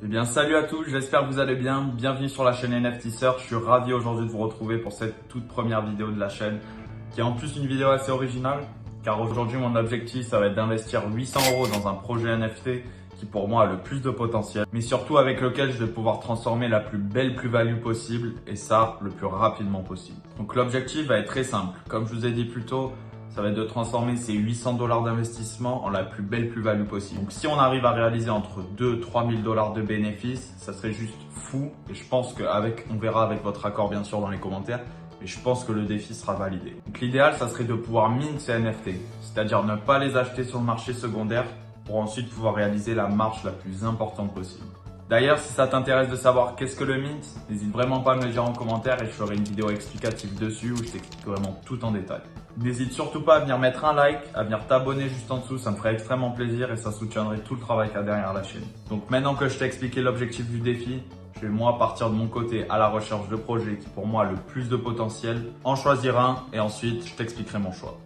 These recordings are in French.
Eh bien salut à tous, j'espère que vous allez bien, bienvenue sur la chaîne NFT Search, je suis ravi aujourd'hui de vous retrouver pour cette toute première vidéo de la chaîne qui est en plus une vidéo assez originale car aujourd'hui mon objectif ça va être d'investir 800 € dans un projet NFT qui pour moi a le plus de potentiel mais surtout avec lequel je vais pouvoir transformer la plus belle plus-value possible et ça le plus rapidement possible. Donc l'objectif va être très simple, comme je vous ai dit plus tôt, ça va être de transformer ces 800 $ d'investissement en la plus belle plus-value possible. Donc si on arrive à réaliser entre 2 et 3 000 $ de bénéfices, ça serait juste fou. Et je pense qu'avec, on verra avec votre accord bien sûr dans les commentaires, mais je pense que le défi sera validé. Donc l'idéal, ça serait de pouvoir mint ces NFT, c'est-à-dire ne pas les acheter sur le marché secondaire pour ensuite pouvoir réaliser la marge la plus importante possible. D'ailleurs, si ça t'intéresse de savoir qu'est-ce que le mint, n'hésite vraiment pas à me le dire en commentaire et je ferai une vidéo explicative dessus où je t'explique vraiment tout en détail. N'hésite surtout pas à venir mettre un like, à venir t'abonner juste en dessous, ça me ferait extrêmement plaisir et ça soutiendrait tout le travail qu'il y a derrière la chaîne. Donc maintenant que je t'ai expliqué l'objectif du défi, je vais moi partir de mon côté à la recherche de projets qui pour moi a le plus de potentiel, en choisir un et ensuite je t'expliquerai mon choix.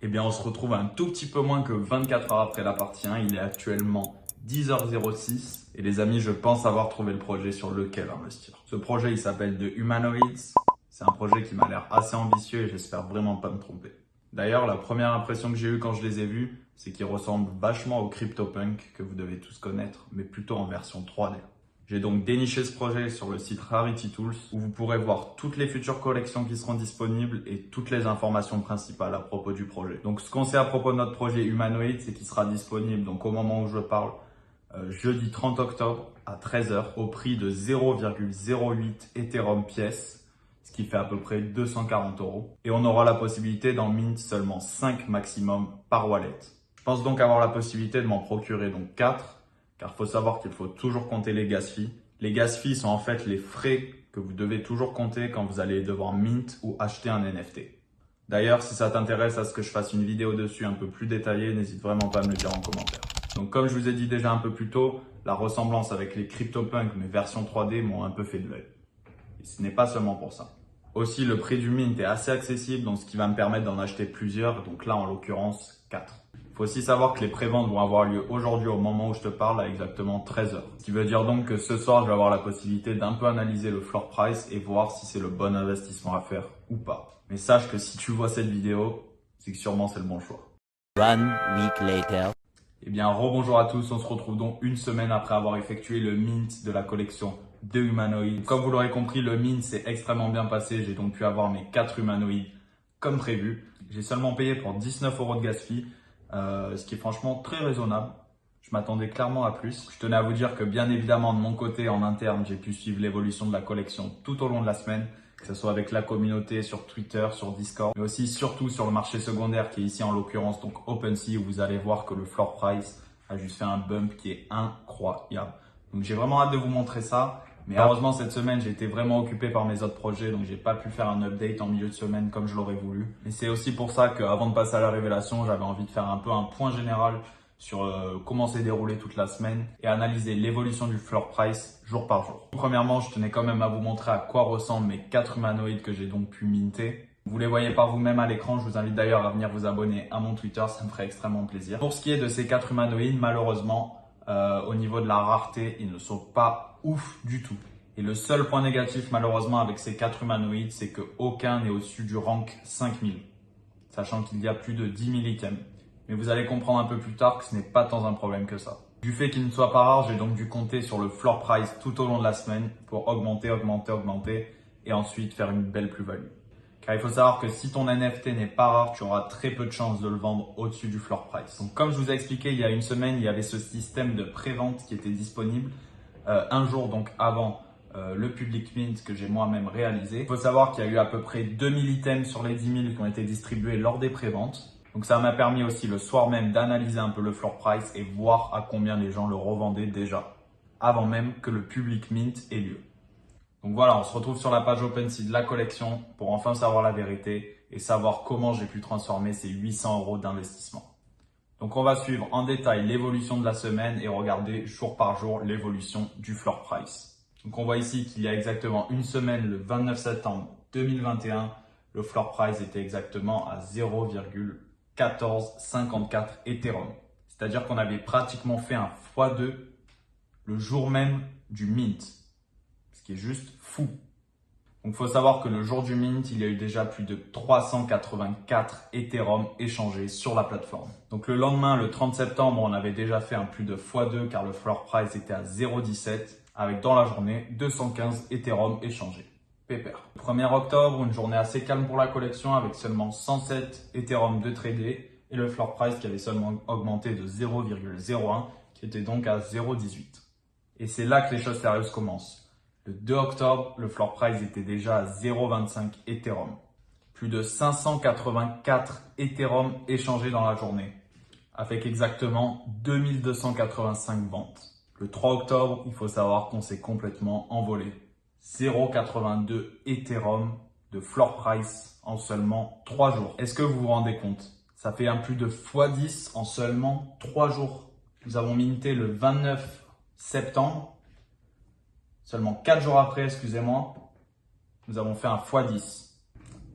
Eh bien, on se retrouve un tout petit peu moins que 24 heures après la partie 1. Il est actuellement 10h06 et les amis, je pense avoir trouvé le projet sur lequel investir. Ce projet, il s'appelle The Humanoids. C'est un projet qui m'a l'air assez ambitieux et j'espère vraiment pas me tromper. D'ailleurs, la première impression que j'ai eue quand je les ai vus, c'est qu'ils ressemblent vachement au CryptoPunk que vous devez tous connaître, mais plutôt en version 3D. J'ai donc déniché ce projet sur le site Rarity Tools où vous pourrez voir toutes les futures collections qui seront disponibles et toutes les informations principales à propos du projet. Donc ce qu'on sait à propos de notre projet Humanoid, c'est qu'il sera disponible donc au moment où je parle jeudi 30 octobre à 13 h au prix de 0,08 Ethereum pièce, ce qui fait à peu près 240 €. Et on aura la possibilité d'en mint seulement 5 maximum par wallet. Je pense donc avoir la possibilité de m'en procurer donc 4. Car il faut savoir qu'il faut toujours compter les gas fees. Les gas fees sont en fait les frais que vous devez toujours compter quand vous allez devoir mint ou acheter un NFT. D'ailleurs, si ça t'intéresse à ce que je fasse une vidéo dessus un peu plus détaillée, n'hésite vraiment pas à me le dire en commentaire. Donc comme je vous ai dit déjà un peu plus tôt, la ressemblance avec les CryptoPunk mais version 3D m'ont un peu fait de l'œil. Et ce n'est pas seulement pour ça. Aussi, le prix du mint est assez accessible, donc ce qui va me permettre d'en acheter plusieurs, donc là en l'occurrence 4. Il faut aussi savoir que les préventes vont avoir lieu aujourd'hui au moment où je te parle à exactement 13 h. Ce qui veut dire donc que ce soir, je vais avoir la possibilité d'un peu analyser le floor price et voir si c'est le bon investissement à faire ou pas. Mais sache que si tu vois cette vidéo, c'est que sûrement c'est le bon choix. 1 week later. Eh bien, rebonjour à tous, on se retrouve donc une semaine après avoir effectué le mint de la collection The Humanoid. Comme vous l'aurez compris, le mint s'est extrêmement bien passé, j'ai donc pu avoir mes 4 humanoïdes comme prévu. J'ai seulement payé pour 19 € de gas fee. Ce qui est franchement très raisonnable. Je m'attendais clairement à plus. Je tenais à vous dire que bien évidemment de mon côté en interne, j'ai pu suivre l'évolution de la collection tout au long de la semaine, que ce soit avec la communauté sur Twitter, sur Discord, mais aussi surtout sur le marché secondaire qui est ici en l'occurrence donc OpenSea où vous allez voir que le floor price a juste fait un bump qui est incroyable. Donc j'ai vraiment hâte de vous montrer ça. Mais heureusement, cette semaine, j'ai été vraiment occupé par mes autres projets, donc j'ai pas pu faire un update en milieu de semaine comme je l'aurais voulu. Et c'est aussi pour ça qu'avant de passer à la révélation, j'avais envie de faire un peu un point général sur comment s'est déroulé toute la semaine et analyser l'évolution du floor price jour par jour. Premièrement, je tenais quand même à vous montrer à quoi ressemblent mes 4 humanoïdes que j'ai donc pu minter. Vous les voyez par vous-même à l'écran, je vous invite d'ailleurs à venir vous abonner à mon Twitter, ça me ferait extrêmement plaisir. Pour ce qui est de ces 4 humanoïdes, malheureusement, au niveau de la rareté, ils ne sont pas ouf du tout. Et le seul point négatif malheureusement avec ces 4 humanoïdes, c'est qu'aucun n'est au-dessus du rank 5000, sachant qu'il y a plus de 10 000 items. Mais vous allez comprendre un peu plus tard que ce n'est pas tant un problème que ça. Du fait qu'ils ne soient pas rares, j'ai donc dû compter sur le floor price tout au long de la semaine pour augmenter et ensuite faire une belle plus-value. Car il faut savoir que si ton NFT n'est pas rare, tu auras très peu de chances de le vendre au-dessus du floor price. Donc comme je vous ai expliqué il y a une semaine, il y avait ce système de pré-vente qui était disponible un jour donc avant le public mint que j'ai moi-même réalisé. Il faut savoir qu'il y a eu à peu près 2000 items sur les 10 000 qui ont été distribués lors des préventes. Donc ça m'a permis aussi le soir même d'analyser un peu le floor price et voir à combien les gens le revendaient déjà, avant même que le public mint ait lieu. Donc voilà, on se retrouve sur la page OpenSea de la collection pour enfin savoir la vérité et savoir comment j'ai pu transformer ces 800 € d'investissement. Donc on va suivre en détail l'évolution de la semaine et regarder jour par jour l'évolution du floor price. Donc on voit ici qu'il y a exactement une semaine, le 29 septembre 2021, le floor price était exactement à 0,1454 Ethereum. C'est-à-dire qu'on avait pratiquement fait un x2 le jour même du mint, ce qui est juste fou. Donc, il faut savoir que le jour du mint, il y a eu déjà plus de 384 Ethereum échangés sur la plateforme. Donc, le lendemain, le 30 septembre, on avait déjà fait un plus de x2 car le floor price était à 0,17 avec dans la journée 215 Ethereum échangés. Pépère. Le 1er octobre, une journée assez calme pour la collection avec seulement 107 Ethereum de tradés et le floor price qui avait seulement augmenté de 0,01 qui était donc à 0,18. Et c'est là que les choses sérieuses commencent. Le 2 octobre, le floor price était déjà à 0,25 Ethereum. Plus de 584 Ethereum échangés dans la journée, avec exactement 2285 ventes. Le 3 octobre, il faut savoir qu'on s'est complètement envolé. 0,82 Ethereum de floor price en seulement 3 jours. Est-ce que vous vous rendez compte? Ça fait un plus de x10 en seulement 3 jours. Nous avons minté le 29 septembre. Seulement 4 jours après, excusez-moi, nous avons fait un x10.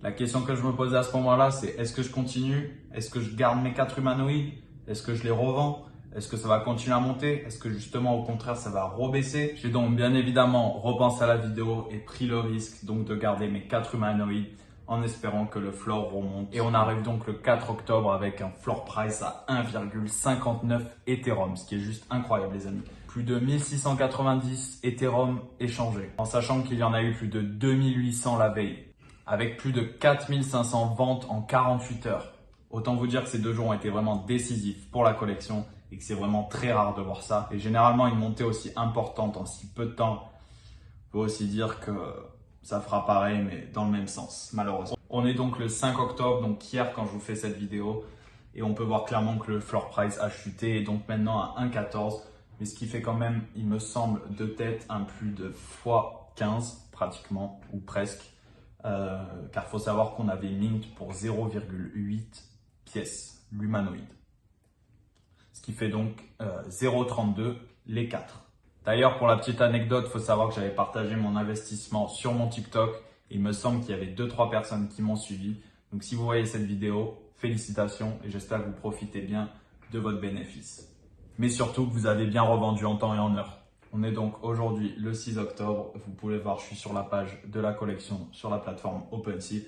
La question que je me posais à ce moment-là, c'est est-ce que je continue? Est-ce que je garde mes 4 humanoïdes? Est-ce que je les revends? Est-ce que ça va continuer à monter? Est-ce que justement, au contraire, ça va rebaisser? J'ai donc bien évidemment repensé à la vidéo et pris le risque donc de garder mes 4 humanoïdes en espérant que le floor remonte. Et on arrive donc le 4 octobre avec un floor price à 1,59 Ethereum, ce qui est juste incroyable les amis. Plus de 1690 Ethereum échangés, en sachant qu'il y en a eu plus de 2800 la veille, avec plus de 4500 ventes en 48 heures. Autant vous dire que ces 2 jours ont été vraiment décisifs pour la collection et que c'est vraiment très rare de voir ça. Et généralement, une montée aussi importante en si peu de temps peut aussi dire que ça fera pareil, mais dans le même sens, malheureusement. On est donc le 5 octobre, donc hier quand je vous fais cette vidéo, et on peut voir clairement que le floor price a chuté et donc maintenant à 1,14. Mais ce qui fait quand même, il me semble, de tête un plus de x15 pratiquement, ou presque. Car il faut savoir qu'on avait mint pour 0,8 pièces, l'humanoïde. Ce qui fait donc 0,32 les 4. D'ailleurs, pour la petite anecdote, il faut savoir que j'avais partagé mon investissement sur mon TikTok. Il me semble qu'il y avait 2-3 personnes qui m'ont suivi. Donc si vous voyez cette vidéo, félicitations et j'espère que vous profitez bien de votre bénéfice. Mais surtout que vous avez bien revendu en temps et en heure. On est donc aujourd'hui le 6 octobre. Vous pouvez voir, je suis sur la page de la collection sur la plateforme OpenSea.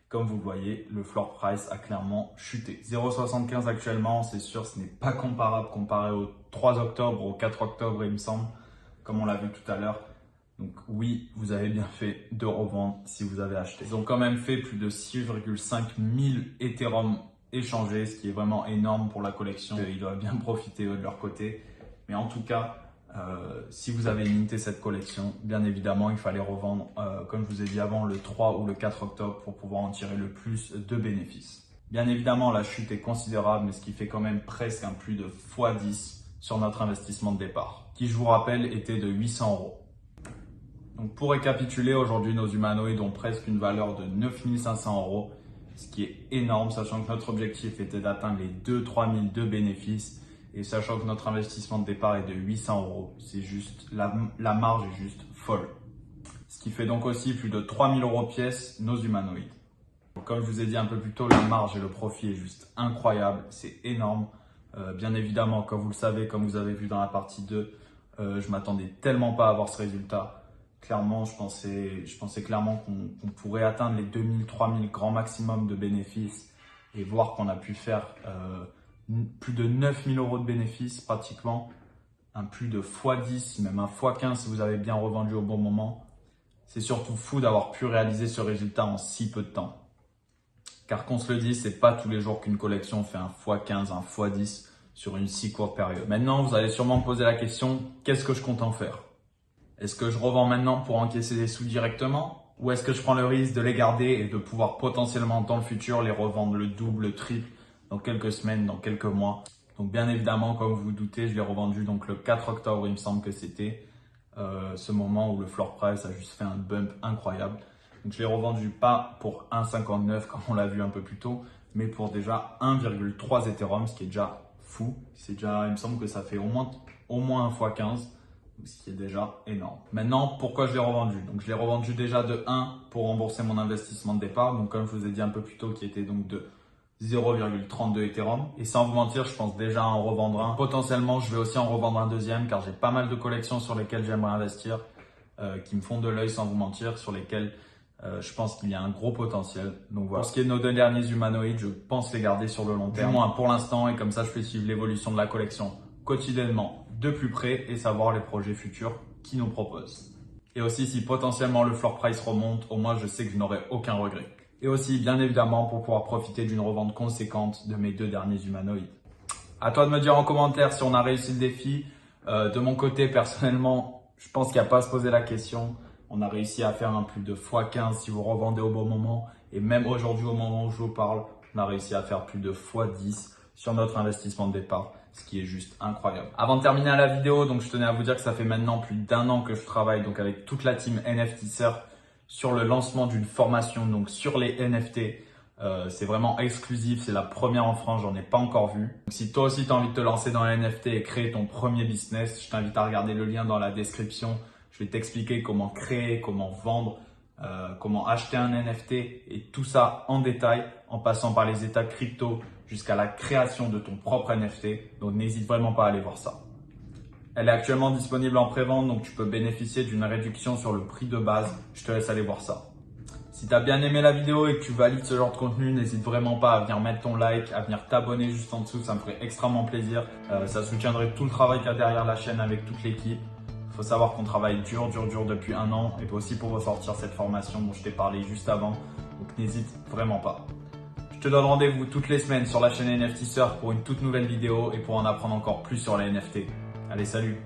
Comme vous le voyez, le floor price a clairement chuté. 0,75 actuellement, c'est sûr, ce n'est pas comparable comparé au 3 octobre, au 4 octobre, il me semble, comme on l'a vu tout à l'heure. Donc oui, vous avez bien fait de revendre si vous avez acheté. Ils ont quand même fait plus de 6,5 000 Ethereum échangés, ce qui est vraiment énorme pour la collection. Ils doivent bien profiter de leur côté. Mais en tout cas, si vous avez minté cette collection, bien évidemment, il fallait revendre, comme je vous ai dit avant, le 3 ou le 4 octobre pour pouvoir en tirer le plus de bénéfices. Bien évidemment, la chute est considérable, mais ce qui fait quand même presque un plus de x10 sur notre investissement de départ, qui, je vous rappelle, était de 800 €. Donc pour récapituler, aujourd'hui, nos humanoïdes ont presque une valeur de 9 500 €, ce qui est énorme, sachant que notre objectif était d'atteindre les 2-3 000 de bénéfices. Et sachant que notre investissement de départ est de 800 €, c'est juste, la marge est juste folle. Ce qui fait donc aussi plus de 3 000 € pièce nos humanoïdes. Donc, comme je vous ai dit un peu plus tôt, la marge et le profit est juste incroyable, c'est énorme. Bien évidemment, comme vous le savez, comme vous avez vu dans la partie 2, je m'attendais tellement pas à avoir ce résultat. Clairement, je pensais clairement qu'on pourrait atteindre les 2 000, 3 000 grand maximum de bénéfices et voir qu'on a pu faire plus de 9 000 € de bénéfices pratiquement, un plus de x10, même un x15 si vous avez bien revendu au bon moment. C'est surtout fou d'avoir pu réaliser ce résultat en si peu de temps. Car qu'on se le dise, c'est pas tous les jours qu'une collection fait un x15, un x10 sur une si courte période. Maintenant, vous allez sûrement me poser la question, qu'est-ce que je compte en faire? Est-ce que je revends maintenant pour encaisser des sous directement? Ou est-ce que je prends le risque de les garder et de pouvoir potentiellement dans le futur les revendre le double, le triple dans quelques semaines, dans quelques mois? Donc bien évidemment, comme vous vous doutez, je l'ai revendu donc le 4 octobre, il me semble que c'était ce moment où le floor price a juste fait un bump incroyable. Donc je l'ai revendu pas pour 1,59 comme on l'a vu un peu plus tôt, mais pour déjà 1,3 Ethereum, ce qui est déjà fou. C'est déjà, il me semble que ça fait au moins un x15. Ce qui est déjà énorme. Maintenant, pourquoi je l'ai revendu? Donc, je l'ai revendu déjà de 1 pour rembourser mon investissement de départ. Donc, comme je vous ai dit un peu plus tôt, qui était donc de 0,32 Ethereum. Et sans vous mentir, je pense déjà en revendre un. Potentiellement, je vais aussi en revendre un deuxième car j'ai pas mal de collections sur lesquelles j'aimerais investir, qui me font de l'œil sans vous mentir, sur lesquelles je pense qu'il y a un gros potentiel. Donc voilà. Pour ce qui est de nos deux derniers humanoïdes, je pense les garder sur le long terme, du moins pour l'instant, et comme ça je peux suivre l'évolution de la collection quotidiennement de plus près et savoir les projets futurs qu'ils nous proposent. Et aussi, si potentiellement le floor price remonte, au moins je sais que je n'aurai aucun regret. Et aussi, bien évidemment, pour pouvoir profiter d'une revente conséquente de mes deux derniers humanoïdes. À toi de me dire en commentaire si on a réussi le défi. De mon côté, personnellement, je pense qu'il n'y a pas à se poser la question. On a réussi à faire un plus de x15 si vous revendez au bon moment. Et même aujourd'hui, au moment où je vous parle, on a réussi à faire plus de x10 sur notre investissement de départ, ce qui est juste incroyable. Avant de terminer la vidéo, donc je tenais à vous dire que ça fait maintenant plus d'1 an que je travaille donc avec toute la team NFT Surf sur le lancement d'une formation donc sur les NFT. C'est vraiment exclusif, c'est la première en France, j'en ai pas encore vu. Donc, si toi aussi tu as envie de te lancer dans les NFT et créer ton premier business, je t'invite à regarder le lien dans la description. Je vais t'expliquer comment créer, comment vendre, comment acheter un NFT et tout ça en détail en passant par les étapes crypto jusqu'à la création de ton propre NFT. Donc n'hésite vraiment pas à aller voir ça. Elle est actuellement disponible en pré-vente, donc tu peux bénéficier d'une réduction sur le prix de base. Je te laisse aller voir ça. Si tu as bien aimé la vidéo et que tu valides ce genre de contenu, n'hésite vraiment pas à venir mettre ton like, à venir t'abonner juste en dessous, ça me ferait extrêmement plaisir. Ça soutiendrait tout le travail qu'il y a derrière la chaîne avec toute l'équipe. Il faut savoir qu'on travaille dur depuis 1 an et aussi pour ressortir cette formation dont je t'ai parlé juste avant. Donc n'hésite vraiment pas. Je te donne rendez-vous toutes les semaines sur la chaîne NFT Surf pour une toute nouvelle vidéo et pour en apprendre encore plus sur les NFT. Allez, salut!